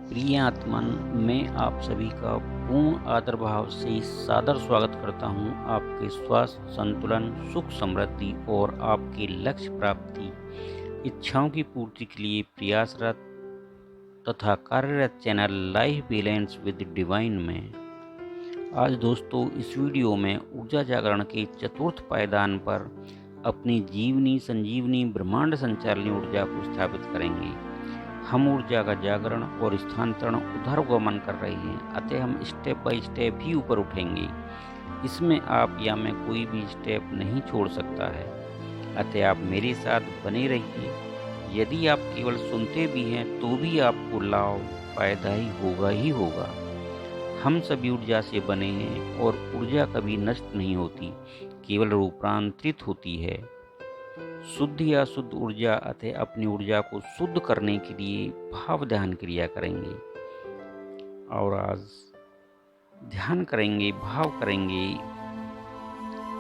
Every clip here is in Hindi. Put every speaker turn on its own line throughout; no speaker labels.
प्रिय आत्मन, मैं आप सभी का पूर्ण आदर भाव से सादर स्वागत करता हूं। आपके स्वास्थ्य, संतुलन, सुख, समृद्धि और आपके लक्ष्य प्राप्ति इच्छाओं की पूर्ति के लिए प्रयासरत तथा कार्यरत channel life balance with divine में। आज दोस्तों इस वीडियो में ऊर्जा जागरण के चतुर्थ पायदान पर अपनी जीवनी संजीवनी ब्रह्मांड संचालनी ऊर्जा को स्थापित करेंगे। हम ऊर्जा का जागरण और स्थानांतरण ऊर्ध्वगमन कर रहे हैं, अतः हम स्टेप बाय स्टेप ही ऊपर उठेंगे। इसमें आप या मैं कोई भी स्टेप नहीं छोड़ सकता है, अतः आप मेरे साथ बने रहिए। यदि आप केवल सुनते भी हैं तो भी आपको लाभ फायदा ही होगा। हम सभी ऊर्जा से बने हैं और ऊर्जा कभी नष्ट नहीं होती, केवल रूपांतरित होती है। शुद्ध या शुद्ध ऊर्जा अतः अपनी ऊर्जा को शुद्ध करने के लिए भाव ध्यान क्रिया करेंगे। और आज ध्यान करेंगे, भाव करेंगे।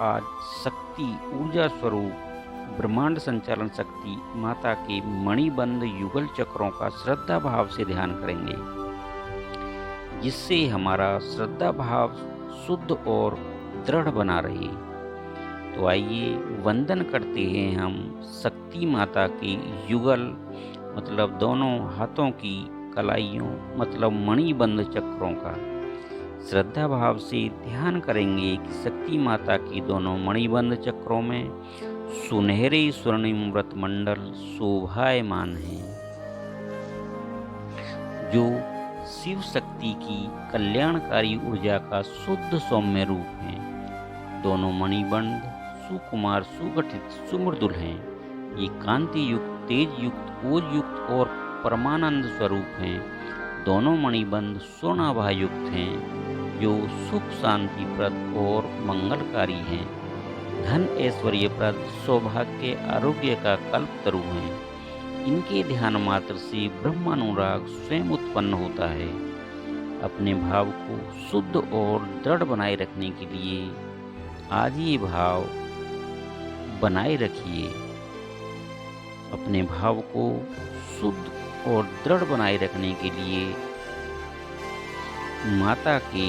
आज शक्ति ऊर्जा स्वरूप ब्रह्मांड संचालन शक्ति माता के मणिबंध युगल चक्रों का श्रद्धा भाव से ध्यान करेंगे, जिससे हमारा श्रद्धा भाव शुद्ध और दृढ़ बना रहे। तो आइए वंदन करते हैं हम शक्ति माता के युगल मतलब दोनों हाथों की कलाइयों मतलब मणिबंध चक्रों का श्रद्धा भाव से ध्यान करेंगे कि शक्ति माता की दोनों मणिबंध चक्रों में सुनहरे स्वर्णिम व्रत मंडल शोभायमान हैं, जो शिव शक्ति की कल्याणकारी ऊर्जा का शुद्ध सौम्य रूप है। दोनों मणिबंध सुकुमार, सुगठित, सुमृदुल हैं। ये कांति युक्त, तेज युक्त, ओज युक्त और परमानंद स्वरूप हैं। दोनों मणिबंध स्वर्णाभा युक्त हैं, जो सुख शांतिप्रद और मंगलकारी हैं। धन ऐश्वर्यप्रद, सौभाग्य, आरोग्य का कल्पतरु हैं। इनके ध्यान मात्र से ब्रह्मानुराग स्वयं उत्पन्न होता है। अपने भाव को शुद्ध और दृढ़ बनाए रखने के लिए आज ये भाव बनाए रखिए। अपने भाव को शुद्ध और दृढ़ बनाए रखने के लिए माता के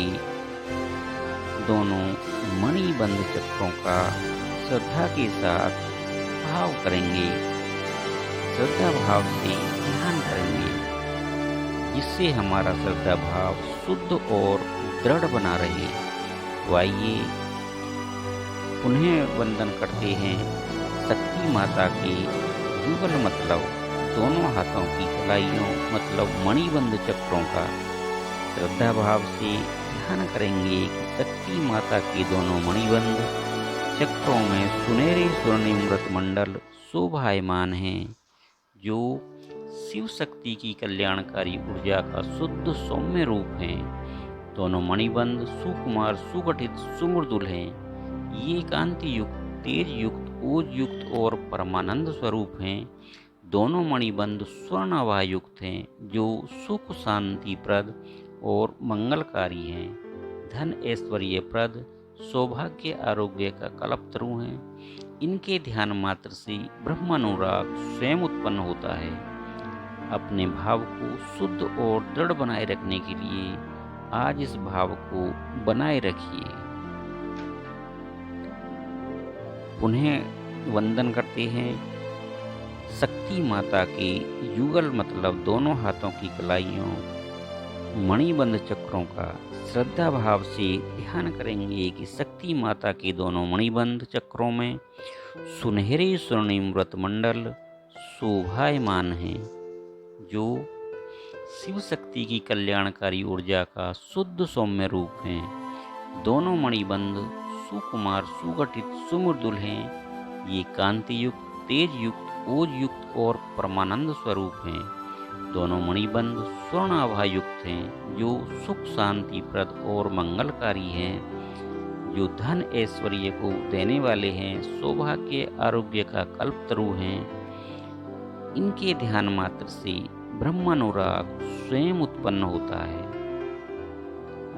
दोनों मणिबंध चक्रों का श्रद्धा के साथ भाव करेंगे, श्रद्धा भाव से ध्यान करेंगे, जिससे हमारा श्रद्धा भाव शुद्ध और दृढ़ बना रहे। तो आइए उन्हें वंदन करते हैं शक्ति माता के युगल मतलब दोनों हाथों की कलाइयों मतलब मणिबंध चक्रों का श्रद्धा भाव से ध्यान करेंगे कि शक्ति माता के दोनों मणिबंध चक्रों में सुनहरे स्वर्णिम व्रत मंडल शोभायमान हैं, जो शिव शक्ति की कल्याणकारी ऊर्जा का शुद्ध सौम्य रूप हैं। दोनों मणिबंध सुकुमार, सुगठित, सुमृदुल हैं। ये कांति युक्त, तेज युक्त, ओज युक्त और परमानंद स्वरूप हैं। दोनों मणिबंध स्वर्णाभा युक्त हैं, जो सुख शांतिप्रद और मंगलकारी हैं। धन ऐश्वर्यप्रद, सौभाग्य, आरोग्य का कल्पतरु हैं। इनके ध्यान मात्र से ब्रह्मानुराग स्वयं उत्पन्न होता है। अपने भाव को शुद्ध और दृढ़ बनाए रखने के लिए आज इस भाव को बनाए रखिए। पुनः वंदन करते हैं शक्ति माता के युगल मतलब दोनों हाथों की कलाइयों मणिबंध चक्रों का श्रद्धा भाव से ध्यान करेंगे कि शक्ति माता के दोनों मणिबंध चक्रों में सुनहरे स्वर्णिम व्रत मंडल शोभायमान हैं, जो शिव शक्ति की कल्याणकारी ऊर्जा का शुद्ध सौम्य रूप हैं। दोनों मणिबंध सुकुमार, सुगठित, सुमृदुल हैं। ये कांति युक्त, तेज युक्त, ओज युक्त और परमानंद स्वरूप हैं। दोनों मणिबंध स्वर्णाभा युक्त हैं, जो सुख शांतिप्रद और मंगलकारी हैं, जो धन ऐश्वर्य को देने वाले हैं। सौभाग्य, आरोग्य का कल्पतरु हैं। इनके ध्यान मात्र से ब्रह्मानुराग स्वयं उत्पन्न होता है।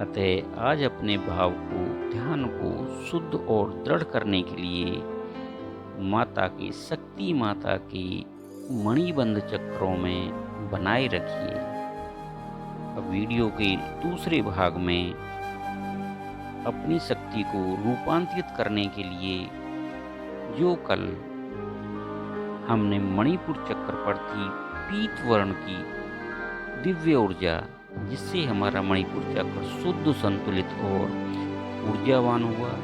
अतः आज अपने भाव को, ध्यान को शुद्ध और दृढ़ करने के लिए माता की, शक्ति माता की मणिबंध चक्रों में बनाए रखिए। अब वीडियो के दूसरे भाग में अपनी शक्ति को रूपांतरित करने के लिए जो कल हमने मणिपुर चक्र पर थी पीत वर्ण की दिव्य ऊर्जा, जिससे हमारा मणिपुर चक्र शुद्ध, संतुलित और ऊर्जावान हुआ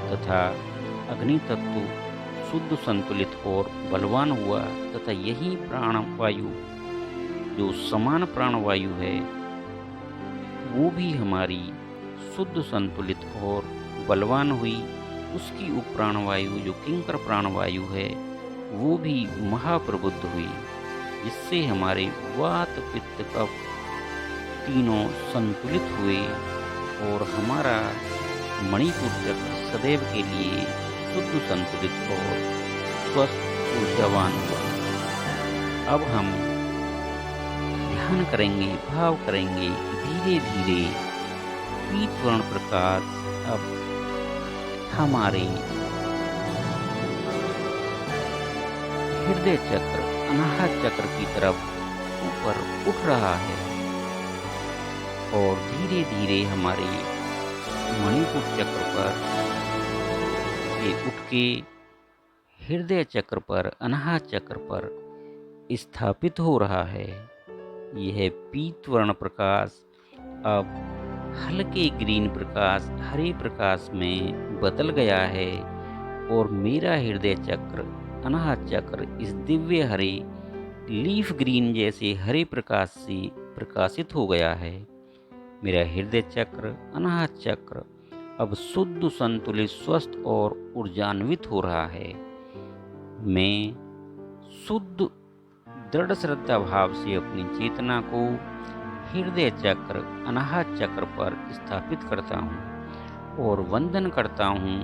तथा अग्नि तत्व शुद्ध, संतुलित और बलवान हुआ तथा यही प्राणवायु जो समान प्राणवायु है वो भी हमारी शुद्ध, संतुलित और बलवान हुई। उसकी उप प्राणवायु जो किंकर प्राणवायु है वो भी महाप्रबुद्ध हुई, जिससे हमारे वात, पित्त, कफ तीनों संतुलित हुए और हमारा मणिपुर चक्र सदैव के लिए शुद्ध, संतुलित और स्वस्थ, ऊर्जावान हुआ। अब हम ध्यान करेंगे, भाव करेंगे, धीरे धीरे पीत वर्ण प्रकाश अब हमारे हृदय चक्र, अनाहत चक्र की तरफ ऊपर उठ रहा है और धीरे धीरे हमारे मणिपुर चक्र पर से उठ के हृदय चक्र पर, अनाहत चक्र पर स्थापित हो रहा है। यह पीत वर्ण प्रकाश अब हल्के ग्रीन प्रकाश, हरे प्रकाश में बदल गया है और मेरा हृदय चक्र, अनाहत चक्र इस दिव्य हरे लीफ ग्रीन जैसे हरे प्रकाश से प्रकाशित हो गया है। मेरा हृदय चक्र, अनाहत चक्र अब शुद्ध, संतुलित, स्वस्थ और ऊर्जान्वित हो रहा है। मैं शुद्ध, दृढ़ श्रद्धा भाव से अपनी चेतना को हृदय चक्र, अनाहत चक्र पर स्थापित करता हूँ और वंदन करता हूँ।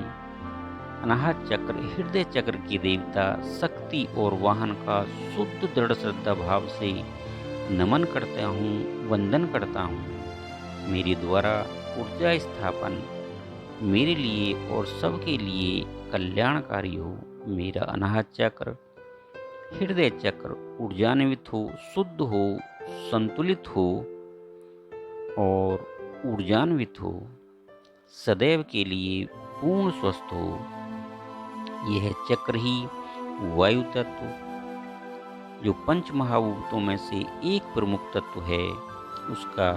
अनाहत चक्र, हृदय चक्र की देवता शक्ति और वाहन का शुद्ध, दृढ़ श्रद्धा भाव से नमन करता हूँ, वंदन करता हूँ। मेरे द्वारा ऊर्जा स्थापन मेरे लिए और सबके लिए कल्याणकारी हो। मेरा अनाहत चक्र, हृदय चक्र ऊर्जान्वित हो, शुद्ध हो, संतुलित हो और ऊर्जान्वित हो, सदैव के लिए पूर्ण स्वस्थ हो। यह चक्र ही वायु तत्व, जो पंच महाभूतों में से एक प्रमुख तत्व है, उसका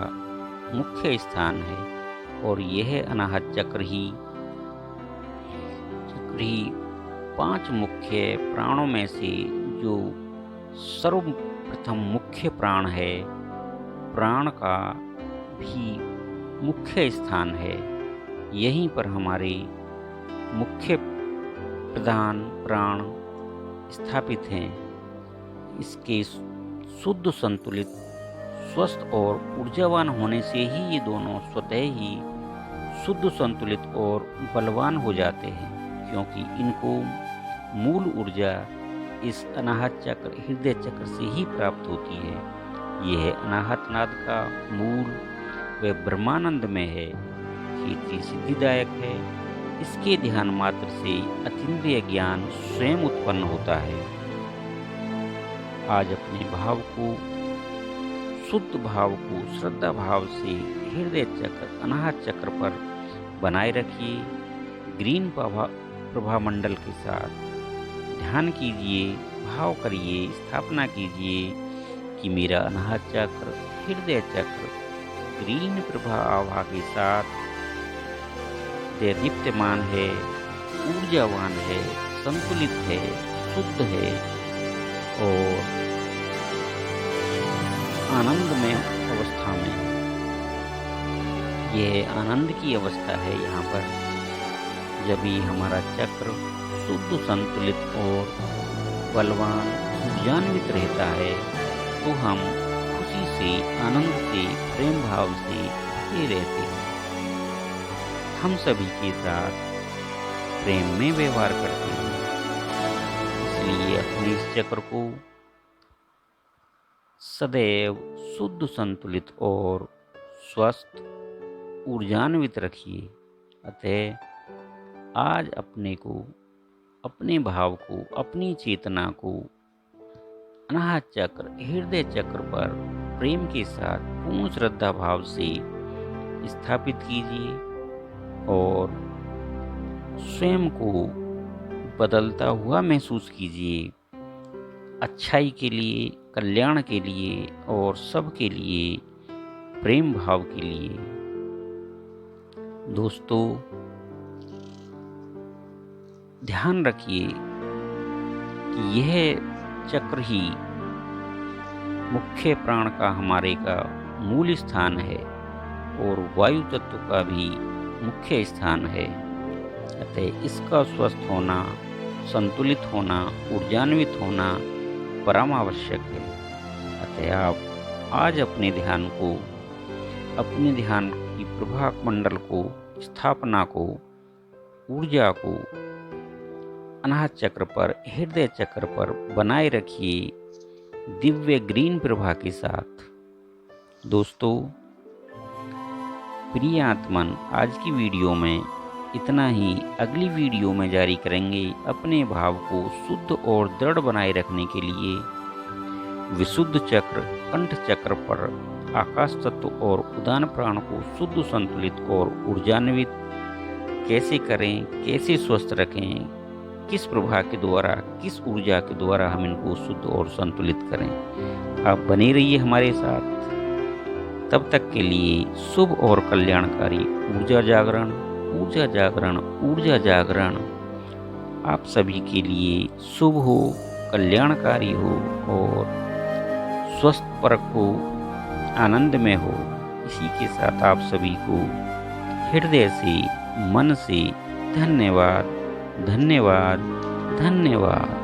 मुख्य स्थान है और यह अनाहत चक्र ही 5 मुख्य प्राणों में से जो सर्वप्रथम मुख्य प्राण है, प्राण का भी मुख्य स्थान है। यहीं पर हमारे मुख्य प्रधान प्राण स्थापित हैं। इसके शुद्ध, संतुलित, स्वस्थ और ऊर्जावान होने से ही ये दोनों स्वतः ही शुद्ध, संतुलित और बलवान हो जाते हैं, क्योंकि इनको मूल ऊर्जा इस अनाहत चक्र, हृदय चक्र से ही प्राप्त होती है। यह अनाहत नाद का मूल व ब्रह्मानंद में है, खेती सिद्धिदायक है। इसके ध्यान मात्र से अतीन्द्रिय ज्ञान स्वयं उत्पन्न होता है। आज अपने भाव को, शुद्ध भाव को श्रद्धा भाव से हृदय चक्र, अनाहत चक्र पर बनाए रखिए। ग्रीन प्रभामंडल के साथ ध्यान कीजिए, भाव करिए, स्थापना कीजिए कि मेरा अनाहत चक्र, हृदय चक्र ग्रीन प्रभाव के साथ दीप्यमान है, ऊर्जावान है, संतुलित है, शुद्ध है और आनंदमय अवस्था में। यह आनंद की अवस्था है। यहाँ पर जब भी हमारा चक्र शुद्ध, संतुलित और बलवान, ऊर्जान्वित रहता है तो हम खुशी से, आनंद से, प्रेम भाव से भरे रहते हैं। हम सभी के साथ प्रेम में व्यवहार करते हैं। इसलिए अपने इस चक्र को सदैव शुद्ध, संतुलित और स्वस्थ, ऊर्जान्वित रखिए। अतः आज अपने को, अपने भाव को, अपनी चेतना को अनाहत चक्र, हृदय चक्र पर प्रेम के साथ पूर्ण श्रद्धा भाव से स्थापित कीजिए और स्वयं को बदलता हुआ महसूस कीजिए, अच्छाई के लिए, कल्याण के लिए और सबके लिए, प्रेम भाव के लिए। दोस्तों, ध्यान रखिए कि यह चक्र ही मुख्य प्राण का हमारे का मूल स्थान है और वायु तत्व का भी मुख्य स्थान है। अतः इसका स्वस्थ होना, संतुलित होना, ऊर्जान्वित होना परम आवश्यक है। अतः आप आज अपने ध्यान की प्रभा मंडल को, स्थापना को, ऊर्जा को अनाहत चक्र पर, हृदय चक्र पर बनाए रखिए दिव्य ग्रीन प्रभा के साथ। दोस्तों, प्रिय आत्मन, आज की वीडियो में इतना ही। अगली वीडियो में जारी करेंगे अपने भाव को शुद्ध और दृढ़ बनाए रखने के लिए विशुद्ध चक्र, कंठ चक्र पर आकाश तत्व और उदान प्राण को शुद्ध, संतुलित और ऊर्जान्वित कैसे करें, कैसे स्वस्थ रखें, किस प्रभा के द्वारा, किस ऊर्जा के द्वारा हम इनको शुद्ध और संतुलित करें। आप बने रहिए हमारे साथ। तब तक के लिए शुभ और कल्याणकारी ऊर्जा जागरण, ऊर्जा जागरण, ऊर्जा जागरण आप सभी के लिए शुभ हो, कल्याणकारी हो और स्वस्थ परक हो, आनंद में हो। इसी के साथ आप सभी को हृदय से, मन से धन्यवाद, धन्यवाद, धन्यवाद।